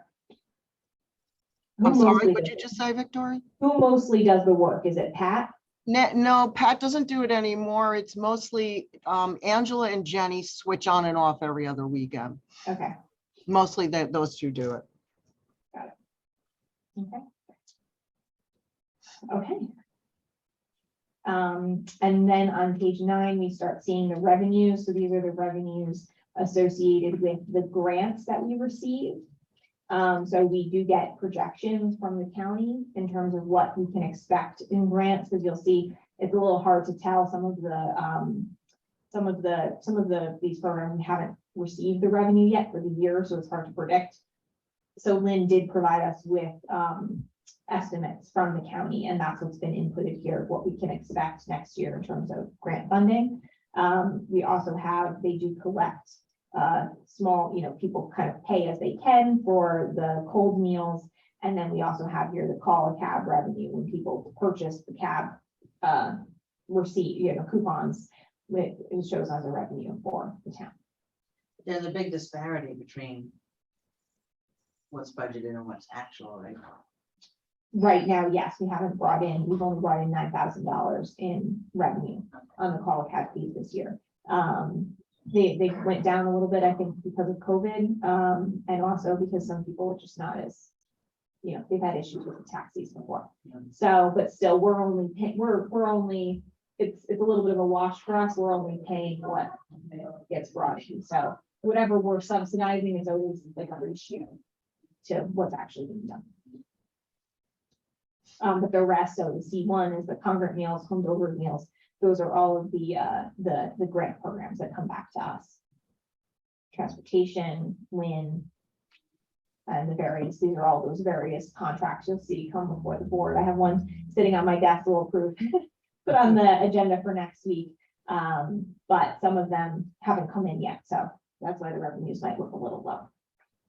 Who I'm sorry, mostly what'd does you it? just say, Victoria? Who mostly does the work? Is it Pat? No, Pat doesn't do it anymore. It's mostly Angela and Jenny switch on and off every other weekend. Okay, Mostly those two do it. okay. Okay. And then on page 9, we start seeing the revenues. So these are the revenues associated with the grants that we receive. So we do get projections from the county in terms of what we can expect in grants, because you'll see it's a little hard to tell some of these programs we haven't received the revenue yet for the year, so it's hard to predict. So Lynn did provide us with estimates from the county, and that's what's been inputted here, what we can expect next year in terms of grant funding. We also have, they do collect small, people kind of pay as they can for the cold meals. And then we also have here the call a cab revenue when people purchase the cab receipt, coupons, it shows as a revenue for the town. There's a big disparity between what's budgeted and what's actual, right? Right now, yes, we've only brought in $9,000 in revenue on the call a cab fees this year. They went down a little bit, I think, because of COVID, and also because some people are just not as, they've had issues with the taxis before. So, but still, we're only, it's a little bit of a wash for us. We're only paying what gets brought in. So whatever we're subsidizing is always like a ratio to what's actually being done. But the rest, so the C1 is the Congress meals, home delivered meals. Those are all of the grant programs that come back to us. Transportation, WIN, and these are all those various contracts you'll see come before the board. I have one sitting on my desk, will approve, put on the agenda for next week. But some of them haven't come in yet, so that's why the revenues might look a little low.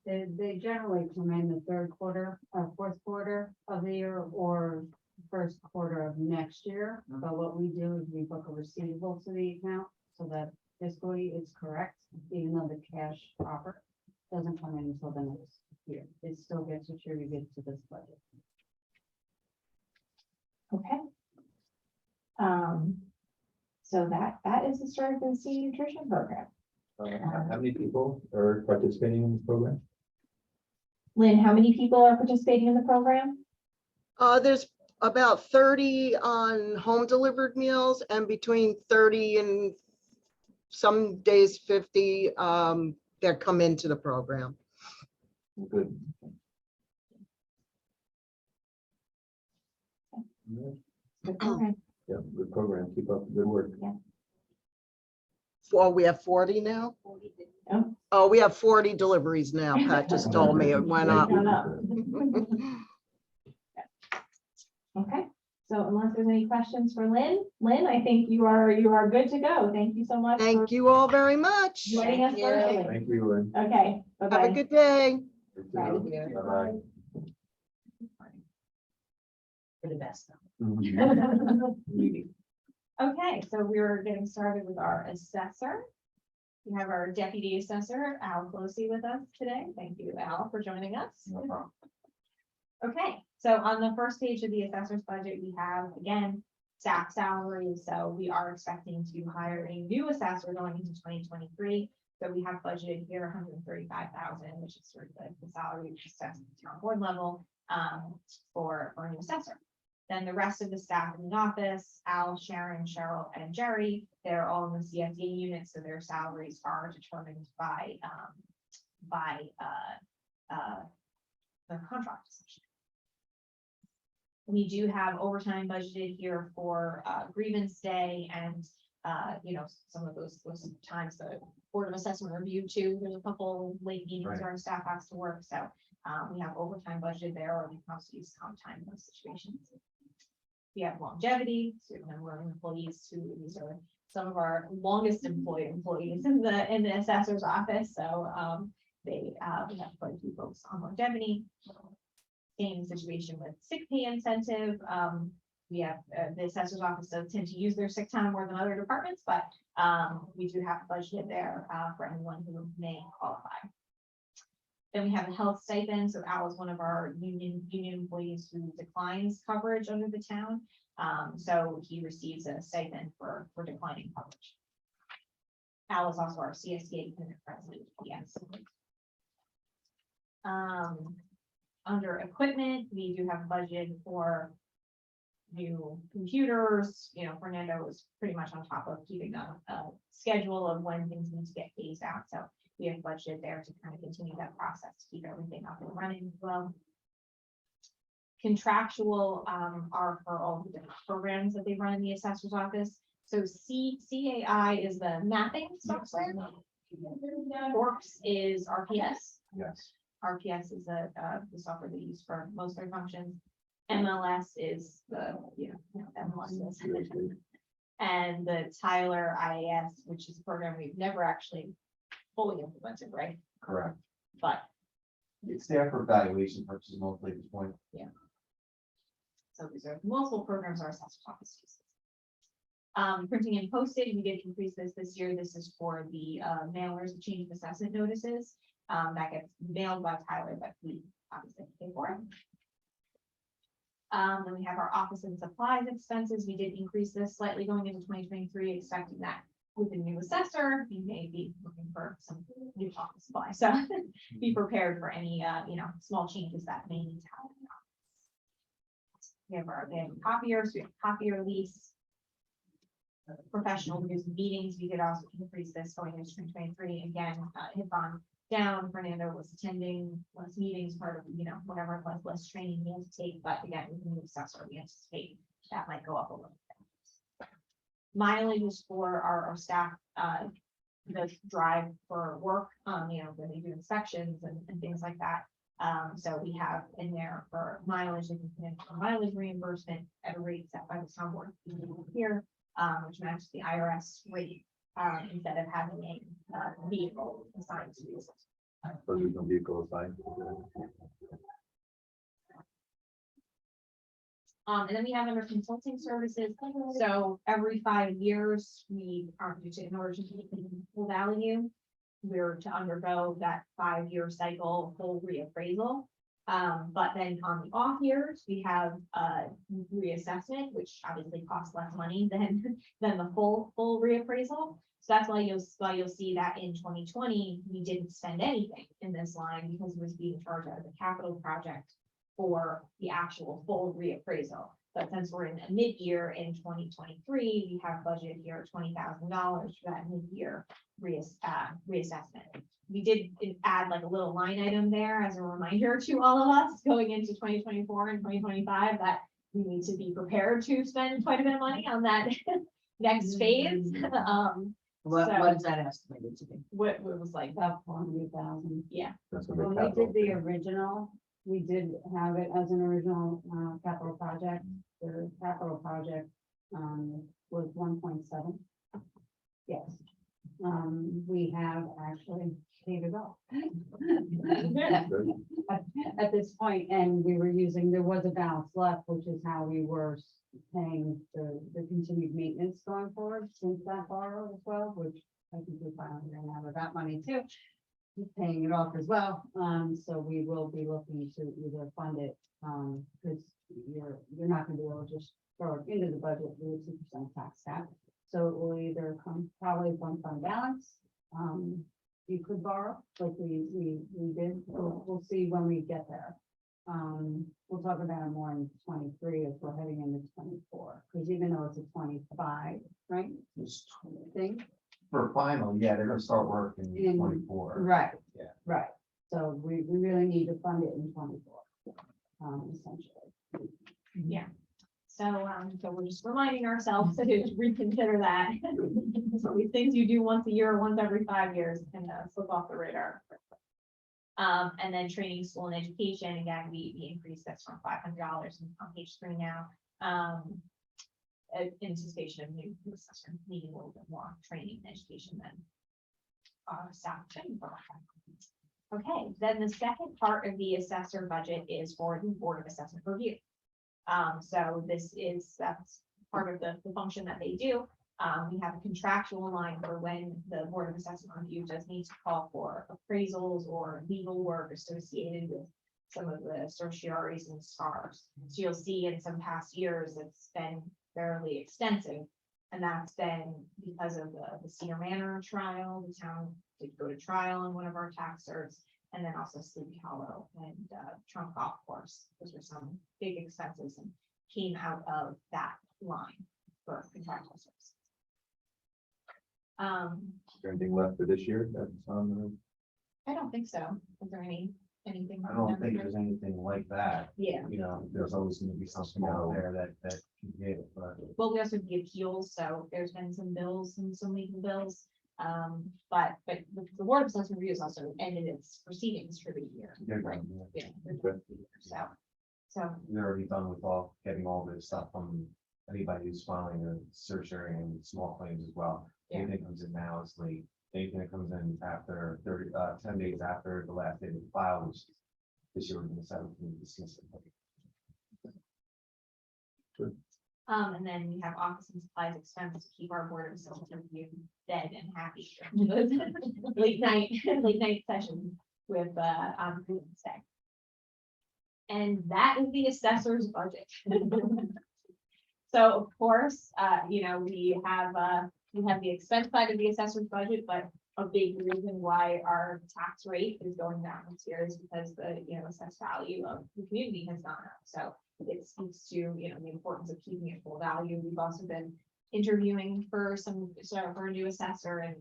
They generally come in the third quarter or fourth quarter of the year or first quarter of next year. But what we do is we book a receivable to the account so that fiscally it's correct, even though the cash offer doesn't come in until the next year. It still gets attributed to this budget. Okay. So that is the start of the senior nutrition program. How many people are participating in this program? Lynn, how many people are participating in the program? There's about 30 on home delivered meals and between 30 and some days 50 that come into the program. Good. Good program. Yeah, good program. Keep up the good work. Well, we have 40 now? Oh. Oh, we have 40 deliveries now. Pat just told me it went up. Went up. Okay, so unless there's any questions for Lynn, I think you are good to go. Thank you so much. Thank you all very much. Joining us Thank you. virtually. Thank you, Lynn. Okay, Have a bye-bye. good day. Bye. Bye-bye. For the best. Okay, so we're getting started with our assessor. We have our deputy assessor, Al Closey, with us today. Thank you, Al, for joining us. No problem. Okay, so on the first page of the assessor's budget, we have, again, staff salaries. So we are expecting to hire a new assessor going into 2023. So we have budgeted here 135,000, which is sort of the salary assessed at the town board level for a new assessor. Then the rest of the staff in the office, Al, Sharon, Cheryl, and Jerry, they're all in the CSA unit, so their salaries are determined by the contract. We do have overtime budgeted here for grievance day and some of those times the Board of Assessment review too. There's a couple late meetings Right. where our staff has to work, so we have overtime budgeted there, or we can also use comp time in those situations. We have longevity, so we're employees who, these are some of our longest employed employees in the assessor's office, so we have quite a few folks on longevity. Same situation with sick pay incentive. we have, the assessor's office does tend to use their sick time more than other departments, but, we do have budgeted there, for anyone who may qualify. Then we have a health stipend, so Al is one of our union employees who declines coverage under the town. So he receives a stipend for declining coverage. Al is also our CSEA dependent president, yes. Under equipment, we do have budget for new computers. You know, Fernando is pretty much on top of keeping a schedule of when things need to get phased out, so we have budgeted there to kind of continue that process, to keep everything up and running as well. Contractual are for all the different programs that they run in the assessor's office. So CAI is the mapping software. Works is RPS. Yes. RPS is the software they use for most of their functions. MLS is the, MLS is. And the Tyler IAS, which is a program we've never actually fully implemented, right? Correct. But, It's there for evaluation purposes mostly at this point. so these are multiple programs our assessor's office uses. Printing and postage, we did increase this year. This is for the mailers, the change of assessment notices. That gets mailed by Tyler, but we obviously pay for it. Then we have our office and supplies expenses. We did increase this slightly going into 2023, expecting that with the new assessor, we may be looking for some new office supplies. So be prepared for any, small changes that may need to happen. We have copiers, we have copier lease. Professional use meetings, we could also increase this going into 2023. Again, it had gone down. Fernando was attending less meetings, part of, whatever, less training he had to take, but again, with the new assessor, we anticipate that might go up a little bit. Mileage is for our staff, the drive for work, when they do inspections and things like that. So we have in there for mileage, they can put in for mileage reimbursement at a rate set by the town board here, which matches the IRS rate, instead of having a vehicle assigned to use it. So there's no vehicle assigned. And then we have under consulting services, so every 5 years, we are in order to keep the full value, we're to undergo that 5-year cycle full reappraisal. But then on the off years, we have reassessment, which obviously costs less money than the full reappraisal. So that's why you'll see that in 2020, we didn't spend anything in this line because it was being charged out of the capital project for the actual full reappraisal. But since we're in a mid-year in 2023, we have budgeted here $20,000 for that mid-year reassessment. We did add like a little line item there as a reminder to all of us going into 2024 and 2025 that we need to be prepared to spend quite a bit of money on that next phase. What is that estimated to be? What was like, About 400,000. yeah, That's what When they we capital. did the original, we did have it as an original capital project. The capital project was 1.7. Yes. We have actually paid it off at this point, and we were using, there was a balance left, which is how we were paying the continued maintenance going forward since that borrow as well, which I think we finally ran out of that money too. Paying it off as well, so we will be looking to either fund it, because you're not gonna be able to just throw it into the budget with a 2% tax cap. So it will either come probably from fund balance, you could borrow, like we did, we'll see when we get there. We'll talk about it more in 23 as we're heading into 24, because even though it's a 25, right, Just thing. for final, yeah, they're gonna start work in In- 24. Right. Yeah. Right, so we really need to fund it in 24, essentially. yeah. So we're just reminding ourselves to reconsider that. So these things you do once a year, or once every 5 years, can slip off the radar. And then training, school and education, again, we increased this from $500 on page 3 now. Anticipation of new assessor needing a little bit more training and education than our staff training for. Okay, then the second part of the assessor budget is for the Board of Assessment review. So that's part of the function that they do. We have a contractual line for when the Board of Assessment Review does need to call for appraisals or legal work associated with some of the certiorieries and stars. So you'll see in some past years, it's been fairly extensive. And that's been because of the Cedar Manor trial. The town did go to trial on one of our tax certs. And then also Sleepy Hollow and Trump Golf Course. Those were some big expenses and came out of that line for contractual services. Is there anything left for this year that's on I don't think so. Is there anything? I don't think there's anything like that, Yeah, you know, there's always gonna be something out there that can get it, but. well, we also have the appeals, so there's been some bills and some legal bills. But the Board of Assessment Review has also ended its proceedings for the year. they're Right. done, yeah. Yeah, Okay. so, They're already done with getting all this stuff from anybody who's filing a certiorari and small claims as well. Yeah. Anything that comes in now is late. Anything that comes in after 10 days after the last day of the file, which this year we're gonna set up and discuss it. and then we have office and supplies expense to keep our Board of Assessment Review fed and happy. Late night sessions with, Wednesday. And that is the assessor's budget. So of course, we have the expense side of the assessor's budget, but a big reason why our tax rate is going down this year is because the, assessed value of the community has gone up. So it speaks to, the importance of keeping it full value. We've also been interviewing for a new assessor and,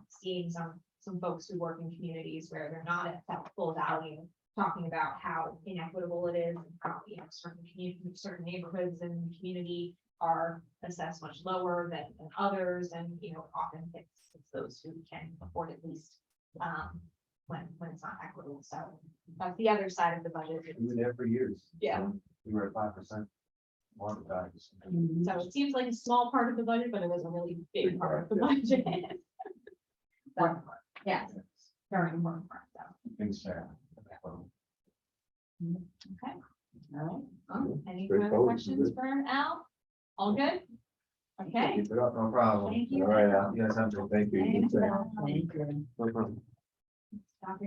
seeing some folks who work in communities where they're not at that full value, talking about how inequitable it is and how, certain neighborhoods in the community are assessed much lower than others, and, often it's those who can afford it least, when it's not equitable. So that's the other side of the budget. We've been there for years. Yeah. We were at 5%. One of the guys. So it seems like a small part of the budget, but it was a really big part of the budget. So, yeah, very important part, so. Things fair. Okay. All right. Any further Straightforward, questions good. for Al? All good? Okay. Keep it up. No problem. Thank you. All right, Al. Yes, I'm, thank you. Thanks, Al. Thank you. No problem. Dr.